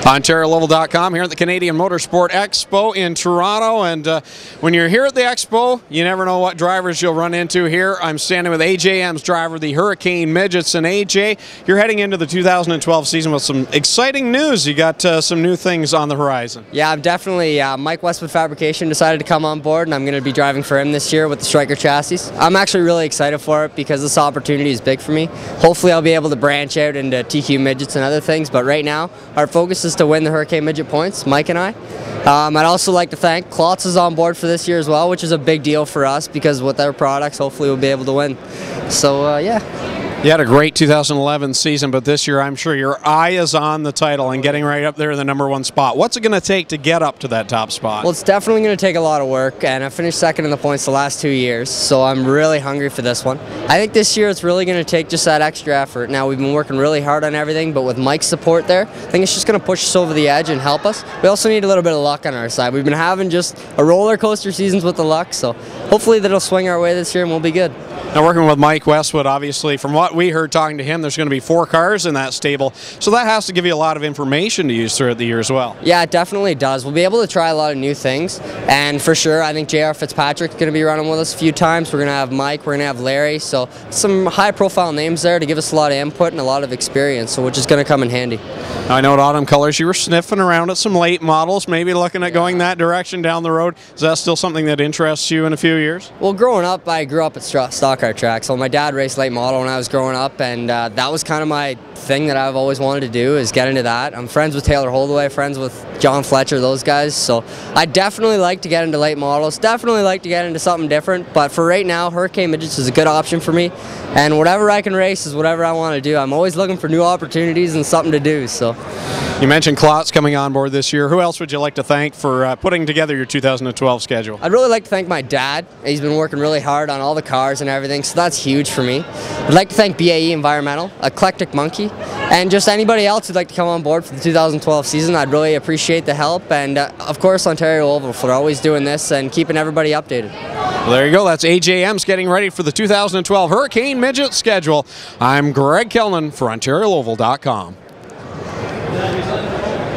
OntarioLoval.com here at the Canadian Motorsport Expo in Toronto. And when you're here at the Expo, you never know what drivers you'll run into here. I'm standing with AJ Emms driver, the Hurricane Midgets. And AJ, you're heading into the 2012 season with some exciting news. You got some new things on the horizon. Yeah, I'm definitely. Mike Westwood Fabrication decided to come on board, and I'm going to be driving for him this year with the Striker chassis. I'm actually really excited for it because this opportunity is big for me. Hopefully I'll be able to branch out into TQ Midgets and other things, but right now our focus is to win the Hurricane Midget points, Mike and I. I'd also like to thank Klotz is on board for this year as well, which is a big deal for us because with their products, hopefully we'll be able to win. So, yeah. You had a great 2011 season, but this year I'm sure your eye is on the title and getting right up there in the #1 spot. What's it going to take to get up to that top spot? Well, it's definitely going to take a lot of work, and I finished second in the points the last 2 years, so I'm really hungry for this one. I think this year it's really going to take just that extra effort. Now, we've been working really hard on everything, but with Mike's support there, I think it's just going to push us over the edge and help us. We also need a little bit of luck on our side. We've been having just a roller coaster seasons with the luck, so hopefully that'll swing our way this year and we'll be good. Now, working with Mike Westwood, obviously, from what we heard talking to him, there's going to be 4 cars in that stable, so that has to give you a lot of information to use throughout the year as well. Yeah, it definitely does. We'll be able to try a lot of new things, and for sure, I think JR Fitzpatrick's going to be running with us a few times. We're going to have Mike, we're going to have Larry, so some high-profile names there to give us a lot of input and a lot of experience, so which is going to come in handy. Now, I know at Autumn Colors you were sniffing around at some late models, maybe looking at going that direction down the road. Is that still something that interests you in a few years? Well, growing up, I grew up at stock car track, so my dad raced late model when I was growing up, and that was kind of my thing that I've always wanted to do, is get into that. I'm friends with Taylor Holdaway, friends with John Fletcher, those guys, so I definitely like to get into late models, definitely like to get into something different, but for right now, Hurricane Midgets is a good option for me, and whatever I can race is whatever I want to do. I'm always looking for new opportunities and something to do, so. You mentioned Klotz coming on board this year. Who else would you like to thank for putting together your 2012 schedule? I'd really like to thank my dad. He's been working really hard on all the cars and everything, so that's huge for me. I'd like to thank BAE Environmental, Eclectic Monkey, and just anybody else who'd like to come on board for the 2012 season. I'd really appreciate the help, and of course Ontario Oval for always doing this and keeping everybody updated. Well, there you go. That's AJ Emms getting ready for the 2012 Hurricane Midget schedule. I'm Greg Kellnan for OntarioLoval.com.